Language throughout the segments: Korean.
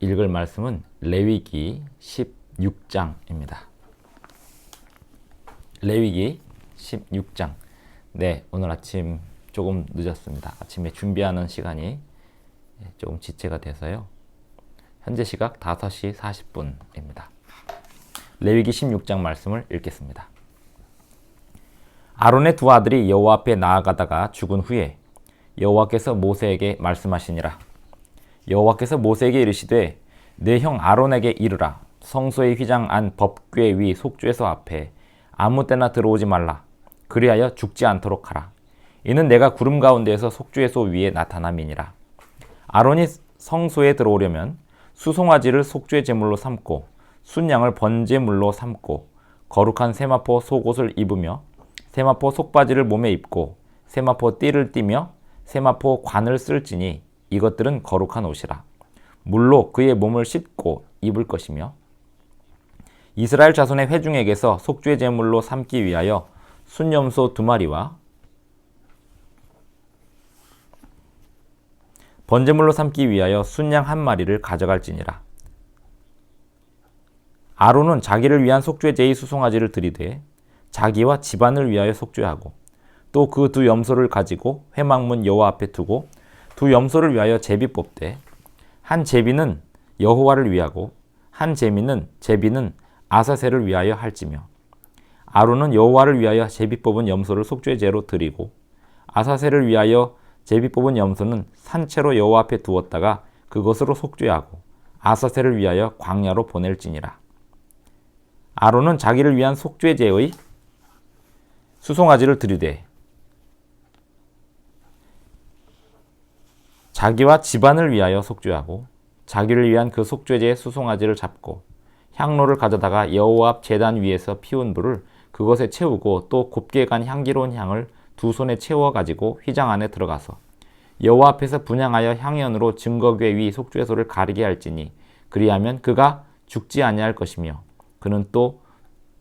읽을 말씀은 레위기 16장입니다. 레위기 16장. 네, 오늘 아침 조금 늦었습니다. 아침에 준비하는 시간이 조금 지체가 돼서요. 현재 시각 5시 40분입니다. 레위기 16장 말씀을 읽겠습니다. 아론의 두 아들이 여호와 앞에 나아가다가 죽은 후에 여호와께서 모세에게 말씀하시니라. 여호와께서 모세에게 이르시되 내 형 아론에게 이르라. 성소의 휘장 안 법궤 위 속죄소 앞에 아무 때나 들어오지 말라. 그리하여 죽지 않도록 하라. 이는 내가 구름 가운데에서 속죄소 위에 나타남이니라. 아론이 성소에 들어오려면 수송아지를 속죄 제물로 삼고 순양을 번제물로 삼고 거룩한 세마포 속옷을 입으며 세마포 속바지를 몸에 입고 세마포 띠를 띠며 세마포 관을 쓸지니 이것들은 거룩한 옷이라. 물로 그의 몸을 씻고 입을 것이며 이스라엘 자손의 회중에게서 속죄 제물로 삼기 위하여 순염소 2마리와 번제물로 삼기 위하여 순양 1마리를 가져갈지니라. 아론은 자기를 위한 속죄제의 수송아지를 들이되 자기와 집안을 위하여 속죄하고 또 그 두 염소를 가지고 회막문 여호와 앞에 두고 두 염소를 위하여 제비 뽑되 한 제비는 여호와를 위하고 한 제비는 아사셀을 위하여 할지며 아론은 여호와를 위하여 제비 뽑은 염소를 속죄제로 드리고 아사셀을 위하여 제비 뽑은 염소는 산채로 여호와 앞에 두었다가 그것으로 속죄하고 아사셀을 위하여 광야로 보낼지니라. 아론은 자기를 위한 속죄제의 수송아지를 드리되 자기와 집안을 위하여 속죄하고 자기를 위한 그 속죄제의 수송아지를 잡고 향로를 가져다가 여호와 앞 제단 위에서 피운 불을 그것에 채우고 또 곱게 간 향기로운 향을 두 손에 채워 가지고 휘장 안에 들어가서 여호와 앞에서 분향하여 향연으로 증거궤 위 속죄소를 가리게 할지니 그리하면 그가 죽지 아니할 것이며 그는 또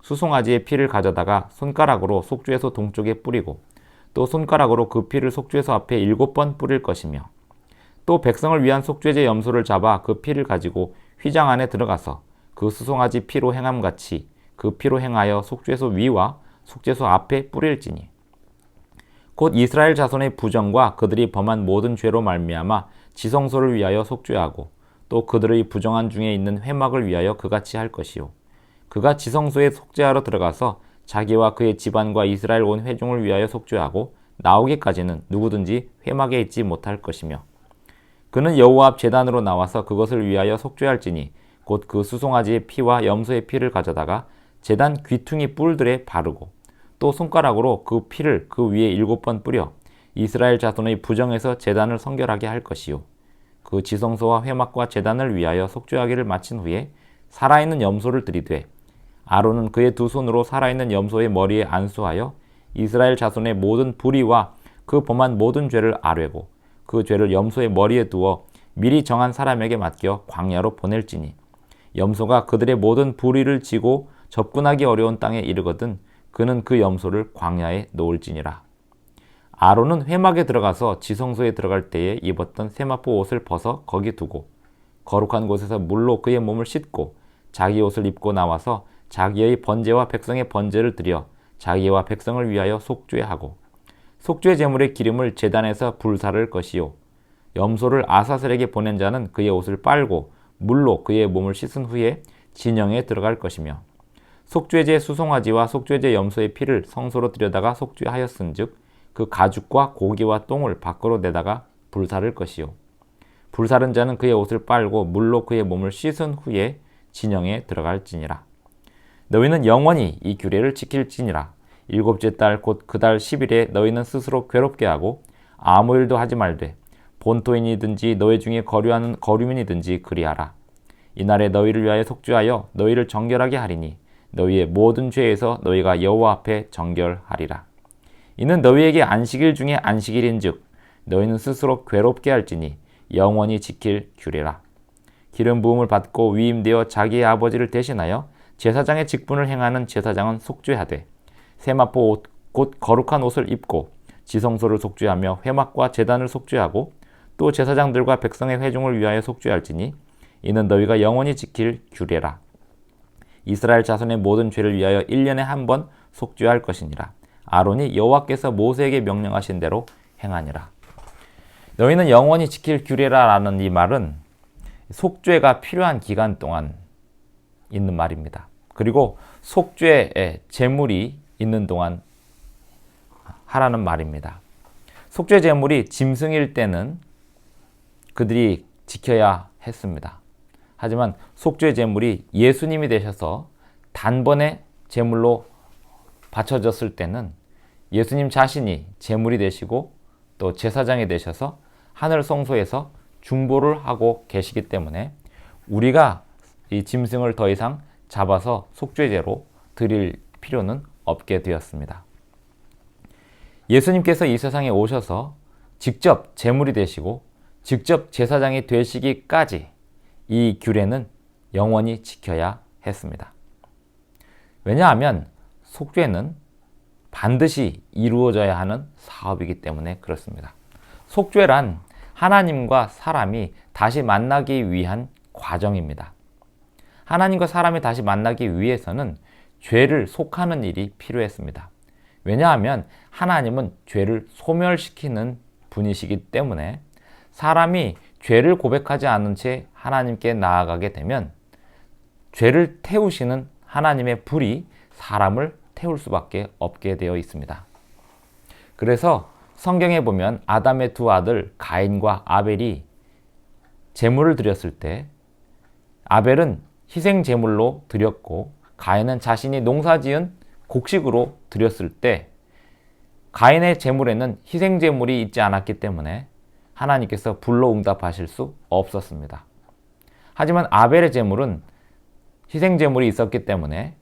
수송아지의 피를 가져다가 손가락으로 속죄소 동쪽에 뿌리고 또 손가락으로 그 피를 속죄소 앞에 7번 뿌릴 것이며 또 백성을 위한 속죄제 염소를 잡아 그 피를 가지고 휘장 안에 들어가서 그 수송아지 피로 행함같이 그 피로 행하여 속죄소 위와 속죄소 앞에 뿌릴지니 곧 이스라엘 자손의 부정과 그들이 범한 모든 죄로 말미암아 지성소를 위하여 속죄하고 또 그들의 부정한 중에 있는 회막을 위하여 그같이 할 것이요 그가 지성소에 속죄하러 들어가서 자기와 그의 집안과 이스라엘 온 회중을 위하여 속죄하고 나오기까지는 누구든지 회막에 있지 못할 것이며 그는 여호와 앞 제단으로 나와서 그것을 위하여 속죄할지니 곧 그 수송아지의 피와 염소의 피를 가져다가 제단 귀퉁이 뿔들에 바르고 또 손가락으로 그 피를 그 위에 7번 뿌려 이스라엘 자손의 부정에서 제단을 성결하게 할 것이요 그 지성소와 회막과 제단을 위하여 속죄하기를 마친 후에 살아있는 염소를 들이되 아론은 그의 두 손으로 살아있는 염소의 머리에 안수하여 이스라엘 자손의 모든 불의와 그 범한 모든 죄를 아뢰고 그 죄를 염소의 머리에 두어 미리 정한 사람에게 맡겨 광야로 보낼지니 염소가 그들의 모든 불의를 지고 접근하기 어려운 땅에 이르거든 그는 그 염소를 광야에 놓을지니라. 아론은 회막에 들어가서 지성소에 들어갈 때에 입었던 세마포 옷을 벗어 거기 두고 거룩한 곳에서 물로 그의 몸을 씻고 자기 옷을 입고 나와서 자기의 번제와 백성의 번제를 드려 자기와 백성을 위하여 속죄하고 속죄 제물의 기름을 제단에서 불사를 것이요 염소를 아사셀에게 보낸 자는 그의 옷을 빨고 물로 그의 몸을 씻은 후에 진영에 들어갈 것이며 속죄제 수송아지와 속죄제 염소의 피를 성소로 들여다가 속죄하였은즉 그 가죽과 고기와 똥을 밖으로 내다가 불사를 것이요 불사른 자는 그의 옷을 빨고 물로 그의 몸을 씻은 후에 진영에 들어갈지니라. 너희는 영원히 이 규례를 지킬지니라. 7째 달 곧 그 달 10일에 너희는 스스로 괴롭게 하고 아무 일도 하지 말되 본토인이든지 너희 중에 거류하는 거류민이든지 그리하라. 이날에 너희를 위하여 속죄하여 너희를 정결하게 하리니 너희의 모든 죄에서 너희가 여호와 앞에 정결하리라. 이는 너희에게 안식일 중에 안식일인즉 너희는 스스로 괴롭게 할지니 영원히 지킬 규례라. 기름 부음을 받고 위임되어 자기의 아버지를 대신하여 제사장의 직분을 행하는 제사장은 속죄하되 세마포 옷 곧 거룩한 옷을 입고 지성소를 속죄하며 회막과 제단을 속죄하고 또 제사장들과 백성의 회중을 위하여 속죄할지니 이는 너희가 영원히 지킬 규례라. 이스라엘 자손의 모든 죄를 위하여 1년에 한 번 속죄할 것이니라. 아론이 여호와께서 모세에게 명령하신 대로 행하니라. 너희는 영원히 지킬 규례라라는 이 말은 속죄가 필요한 기간 동안 있는 말입니다. 그리고 속죄의 제물이 있는 동안 하라는 말입니다. 속죄 제물이 짐승일 때는 그들이 지켜야 했습니다. 하지만 속죄 제물이 예수님이 되셔서 단번에 제물로 바쳐졌을 때는 예수님 자신이 제물이 되시고 또 제사장이 되셔서 하늘 성소에서 중보를 하고 계시기 때문에 우리가 이 짐승을 더 이상 잡아서 속죄제로 드릴 필요는 없게 되었습니다. 예수님께서 이 세상에 오셔서 직접 제물이 되시고 직접 제사장이 되시기까지 이 규례는 영원히 지켜야 했습니다. 왜냐하면 속죄는 반드시 이루어져야 하는 사업이기 때문에 그렇습니다. 속죄란 하나님과 사람이 다시 만나기 위한 과정입니다. 하나님과 사람이 다시 만나기 위해서는 죄를 속하는 일이 필요했습니다. 왜냐하면 하나님은 죄를 소멸시키는 분이시기 때문에 사람이 죄를 고백하지 않은 채 하나님께 나아가게 되면 죄를 태우시는 하나님의 불이 사람을 태울 수밖에 없게 되어 있습니다. 그래서 성경에 보면 아담의 두 아들 가인과 아벨이 제물을 드렸을 때 아벨은 희생 제물로 드렸고 가인은 자신이 농사지은 곡식으로 드렸을 때 가인의 제물에는 희생 제물이 있지 않았기 때문에 하나님께서 불로 응답하실 수 없었습니다. 하지만 아벨의 제물은 희생 제물이 있었기 때문에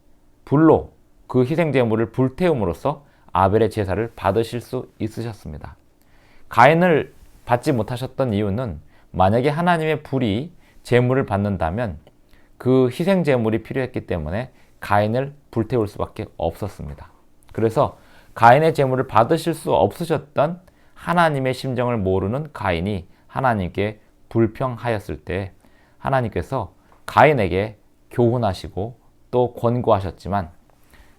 불로 그 희생 제물을 불태움으로써 아벨의 제사를 받으실 수 있으셨습니다. 가인을 받지 못하셨던 이유는 만약에 하나님의 불이 제물을 받는다면 그 희생 제물이 필요했기 때문에 가인을 불태울 수밖에 없었습니다. 그래서 가인의 제물을 받으실 수 없으셨던 하나님의 심정을 모르는 가인이 하나님께 불평하였을 때 하나님께서 가인에게 교훈하시고 또 권고하셨지만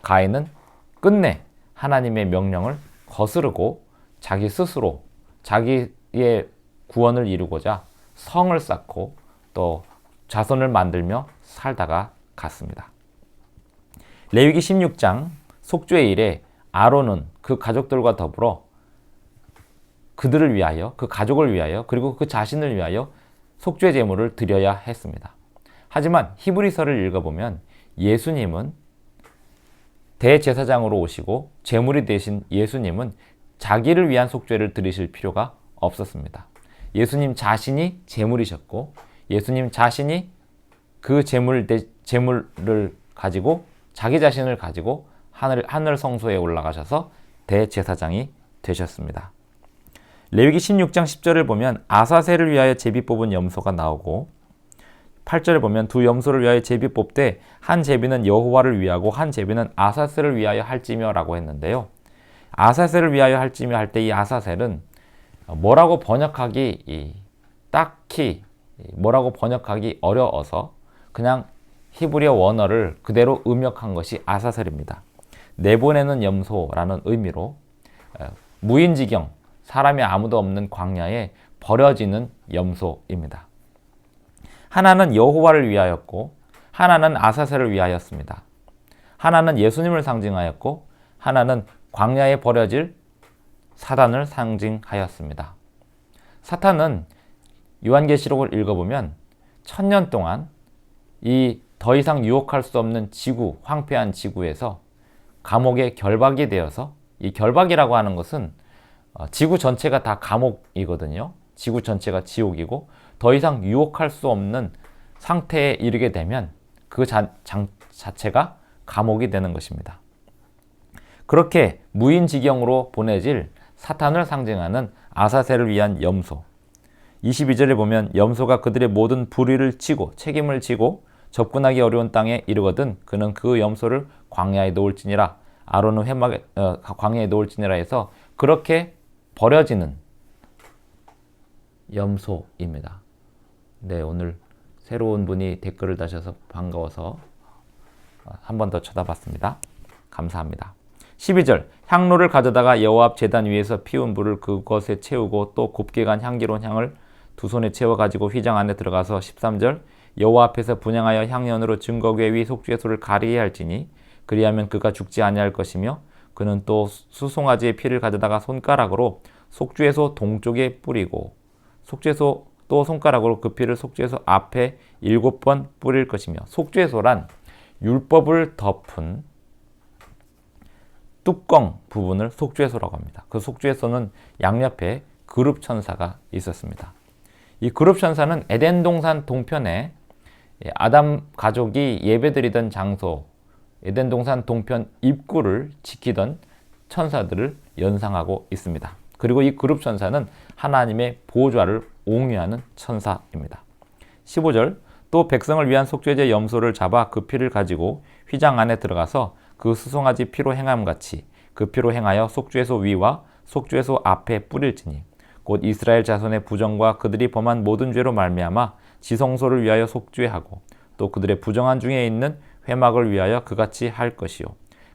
가인은 끝내 하나님의 명령을 거스르고 자기 스스로 자기의 구원을 이루고자 성을 쌓고 또 자손을 만들며 살다가 갔습니다. 레위기 16장 속죄일에 아론은 그 가족들과 더불어 그들을 위하여, 그 가족을 위하여, 그리고 그 자신을 위하여 속죄 제물을 드려야 했습니다. 하지만 히브리서를 읽어보면 예수님은 대제사장으로 오시고 제물이 되신 예수님은 자기를 위한 속죄를 드리실 필요가 없었습니다. 예수님 자신이 제물이셨고 예수님 자신이 그 제물을 가지고 자기 자신을 가지고 하늘 성소에 올라가셔서 대제사장이 되셨습니다. 레위기 16장 10절을 보면 아사셀을 위하여 제비 뽑은 염소가 나오고 8절을 보면 두 염소를 위하여 제비 뽑되 한 제비는 여호와를 위하고 한 제비는 아사셀을 위하여 할지며 라고 했는데요. 아사셀을 위하여 할지며 할 때 이 아사셀은 뭐라고 번역하기 딱히 뭐라고 번역하기 어려워서 그냥 히브리어 원어를 그대로 음역한 것이 아사셀입니다. 내보내는 염소라는 의미로 무인지경, 사람이 아무도 없는 광야에 버려지는 염소입니다. 하나는 여호와를 위하였고 하나는 아사셀을 위하였습니다. 하나는 예수님을 상징하였고 하나는 광야에 버려질 사단을 상징하였습니다. 사탄은 요한계시록을 읽어보면 1000년 동안 이 더 이상 유혹할 수 없는 지구, 황폐한 지구에서 감옥에 결박이 되어서 이 결박이라고 하는 것은 지구 전체가 다 감옥이거든요. 지구 전체가 지옥이고 더 이상 유혹할 수 없는 상태에 이르게 되면 그 자체가 감옥이 되는 것입니다. 그렇게 무인지경으로 보내질 사탄을 상징하는 아사셀을 위한 염소. 22절에 보면 염소가 그들의 모든 불의를 지고 책임을 지고 접근하기 어려운 땅에 이르거든 그는 그 염소를 광야에 놓을지니라. 아론은 광야에 놓을지니라 해서 그렇게 버려지는 염소입니다. 네, 오늘 새로운 분이 댓글을 다셔서 반가워서 한 번 더 쳐다봤습니다. 감사합니다. 12절 향로를 가져다가 여호와 앞 제단 위에서 피운 불을 그것에 채우고 또 곱게 간 향기로운 향을 두 손에 채워 가지고 휘장 안에 들어가서 13절 여호와 앞에서 분향하여 향연으로 증거궤 위 속죄소를 가리게 할지니 그리하면 그가 죽지 아니할 것이며 그는 또 수송아지의 피를 가져다가 손가락으로 속죄소 동쪽에 뿌리고 속죄소 또 손가락으로 그 피를 속죄소 앞에 7번 뿌릴 것이며 속죄소란 율법을 덮은 뚜껑 부분을 속죄소라고 합니다. 그 속죄소는 양옆에 그룹 천사가 있었습니다. 이 그룹 천사는 에덴 동산 동편에 아담 가족이 예배드리던 장소 에덴 동산 동편 입구를 지키던 천사들을 연상하고 있습니다. 그리고 이 그룹 천사는 하나님의 보좌를 옹유하는 천사입니다. 15절 또 백성을 위한 속죄제 염소를 잡아 그 피를 가지고 휘장 안에 들어가서 그 수송아지 피로 행함같이 그 피로 행하여 속죄소 위와 속죄소 앞에 뿌릴지니 곧 이스라엘 자손의 부정과 그들이 범한 모든 죄로 말미암아 지성소를 위하여 속죄하고 또 그들의 부정한 중에 있는 회막을 위하여 그같이 할 것이요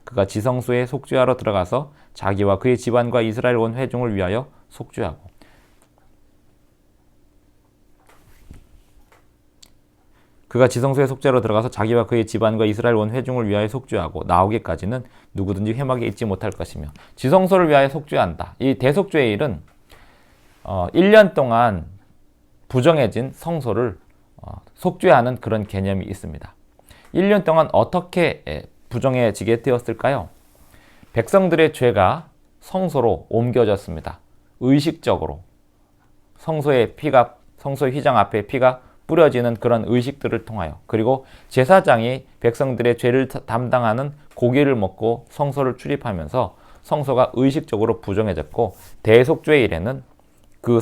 그가 지성소에 속죄하러 들어가서 자기와 그의 집안과 이스라엘 온 회중을 위하여 속죄하고 그가 지성소에 속죄하러 들어가서 자기와 그의 집안과 이스라엘 온 회중을 위하여 속죄하고 나오기까지는 누구든지 회막에 있지 못할 것이며 지성소를 위하여 속죄한다. 이 대속죄의 일은 1년 동안 부정해진 성소를 속죄하는 그런 개념이 있습니다. 1년 동안 어떻게 부정해지게 되었을까요? 백성들의 죄가 성소로 옮겨졌습니다. 의식적으로 성소의 휘장 앞에 피가 뿌려지는 그런 의식들을 통하여 그리고 제사장이 백성들의 죄를 담당하는 고기를 먹고 성소를 출입하면서 성소가 의식적으로 부정해졌고 대속죄의 일에는 그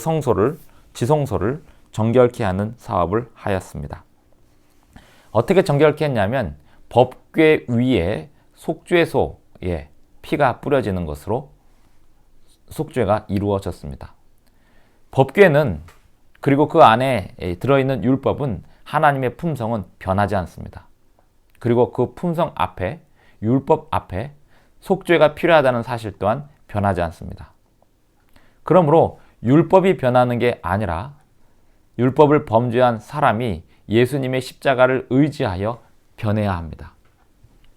지성소를 정결케 하는 사업을 하였습니다. 어떻게 정결케 했냐면 법궤 위에 속죄소에 피가 뿌려지는 것으로 속죄가 이루어졌습니다. 법궤는 그리고 그 안에 들어있는 율법은 하나님의 품성은 변하지 않습니다. 그리고 그 품성 앞에 율법 앞에 속죄가 필요하다는 사실 또한 변하지 않습니다. 그러므로 율법이 변하는 게 아니라 율법을 범죄한 사람이 예수님의 십자가를 의지하여 변해야 합니다.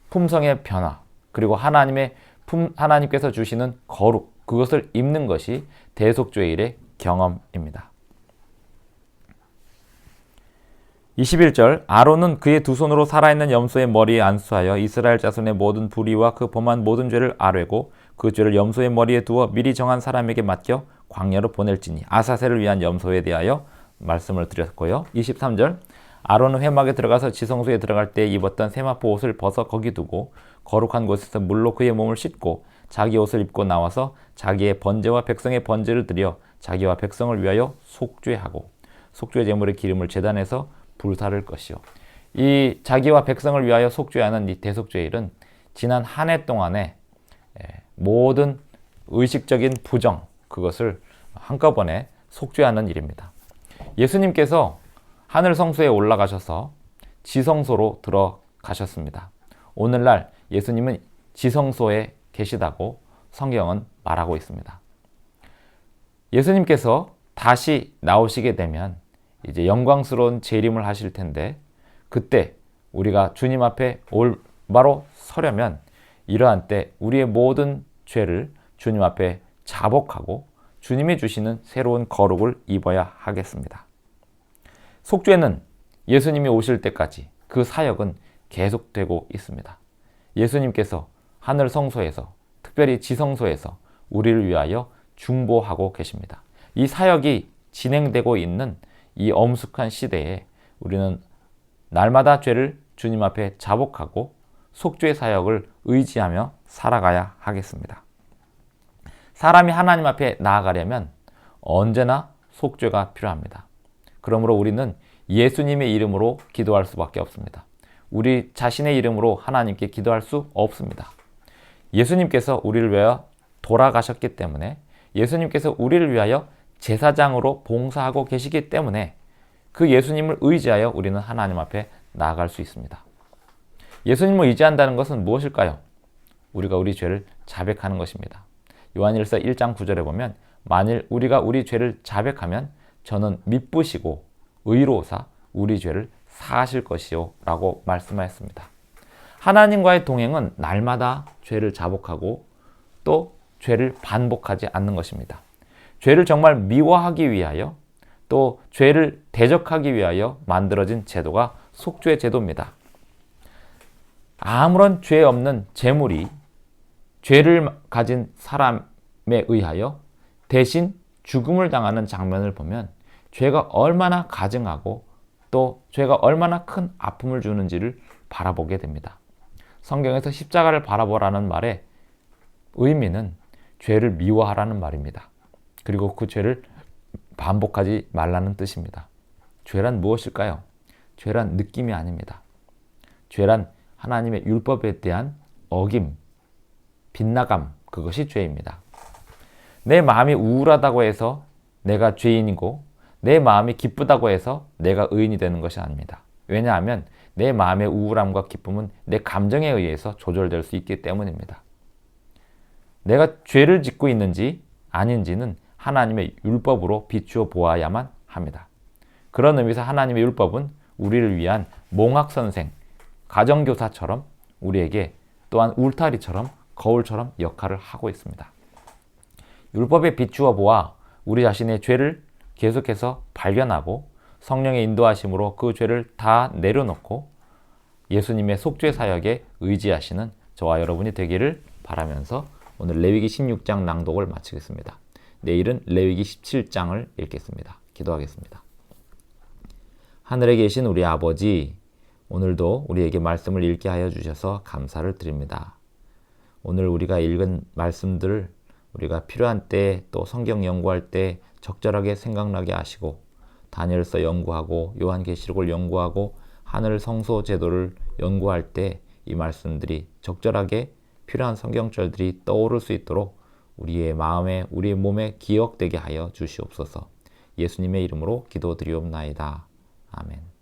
품성의 변화 그리고 하나님께서 주시는 거룩 그것을 입는 것이 대속죄일의 경험입니다. 21절 아론은 그의 두 손으로 살아있는 염소의 머리에 안수하여 이스라엘 자손의 모든 불의와 그 범한 모든 죄를 아뢰고 그 죄를 염소의 머리에 두어 미리 정한 사람에게 맡겨 광야로 보낼지니 아사셀을 위한 염소에 대하여 말씀을 드렸고요. 23절 아론은 회막에 들어가서 지성소에 들어갈 때 입었던 세마포 옷을 벗어 거기 두고 거룩한 곳에서 물로 그의 몸을 씻고 자기 옷을 입고 나와서 자기의 번제와 백성의 번제를 드려 자기와 백성을 위하여 속죄하고 속죄 제물의 기름을 제단에서 불사를 것이요. 이 자기와 백성을 위하여 속죄하는 이 대속죄일은 지난 한 해 동안의 모든 의식적인 부정 그것을 한꺼번에 속죄하는 일입니다. 예수님께서 하늘 성소에 올라가셔서 지성소로 들어가셨습니다. 오늘날 예수님은 지성소에 계시다고 성경은 말하고 있습니다. 예수님께서 다시 나오시게 되면 이제 영광스러운 재림을 하실 텐데 그때 우리가 주님 앞에 올바로 서려면 이러한 때 우리의 모든 죄를 주님 앞에 자복하고 주님이 주시는 새로운 거룩을 입어야 하겠습니다. 속죄는 예수님이 오실 때까지 그 사역은 계속되고 있습니다. 예수님께서 하늘 성소에서 특별히 지성소에서 우리를 위하여 중보하고 계십니다. 이 사역이 진행되고 있는 이 엄숙한 시대에 우리는 날마다 죄를 주님 앞에 자복하고 속죄 사역을 의지하며 살아가야 하겠습니다. 사람이 하나님 앞에 나아가려면 언제나 속죄가 필요합니다. 그러므로 우리는 예수님의 이름으로 기도할 수밖에 없습니다. 우리 자신의 이름으로 하나님께 기도할 수 없습니다. 예수님께서 우리를 위하여 돌아가셨기 때문에 예수님께서 우리를 위하여 제사장으로 봉사하고 계시기 때문에 그 예수님을 의지하여 우리는 하나님 앞에 나아갈 수 있습니다. 예수님을 의지한다는 것은 무엇일까요? 우리가 우리 죄를 자백하는 것입니다. 요한일서 1장 9절에 보면 만일 우리가 우리 죄를 자백하면 저는 미쁘시고 의로우사 우리 죄를 사하실 것이요 라고 말씀하였습니다. 하나님과의 동행은 날마다 죄를 자복하고 또 죄를 반복하지 않는 것입니다. 죄를 정말 미워하기 위하여 또 죄를 대적하기 위하여 만들어진 제도가 속죄 제도입니다. 아무런 죄 없는 재물이 죄를 가진 사람에 의하여 대신 죽음을 당하는 장면을 보면 죄가 얼마나 가증하고 또 죄가 얼마나 큰 아픔을 주는지를 바라보게 됩니다. 성경에서 십자가를 바라보라는 말의 의미는 죄를 미워하라는 말입니다. 그리고 그 죄를 반복하지 말라는 뜻입니다. 죄란 무엇일까요? 죄란 느낌이 아닙니다. 죄란 하나님의 율법에 대한 어김, 빗나감, 그것이 죄입니다. 내 마음이 우울하다고 해서 내가 죄인이고 내 마음이 기쁘다고 해서 내가 의인이 되는 것이 아닙니다. 왜냐하면 내 마음의 우울함과 기쁨은 내 감정에 의해서 조절될 수 있기 때문입니다. 내가 죄를 짓고 있는지 아닌지는 하나님의 율법으로 비추어 보아야만 합니다. 그런 의미에서 하나님의 율법은 우리를 위한 몽학선생, 가정교사처럼 우리에게 또한 울타리처럼 거울처럼 역할을 하고 있습니다. 율법에 비추어 보아 우리 자신의 죄를 계속해서 발견하고 성령의 인도하심으로 그 죄를 다 내려놓고 예수님의 속죄 사역에 의지하시는 저와 여러분이 되기를 바라면서 오늘 레위기 16장 낭독을 마치겠습니다. 내일은 레위기 17장을 읽겠습니다. 기도하겠습니다. 하늘에 계신 우리 아버지, 오늘도 우리에게 말씀을 읽게 하여 주셔서 감사를 드립니다. 오늘 우리가 읽은 말씀들을 우리가 필요한 때 또 성경 연구할 때 적절하게 생각나게 하시고 다니엘서 연구하고 요한계시록을 연구하고 하늘 성소 제도를 연구할 때 이 말씀들이 적절하게 필요한 성경절들이 떠오를 수 있도록 우리의 마음에 우리의 몸에 기억되게 하여 주시옵소서. 예수님의 이름으로 기도드리옵나이다. 아멘.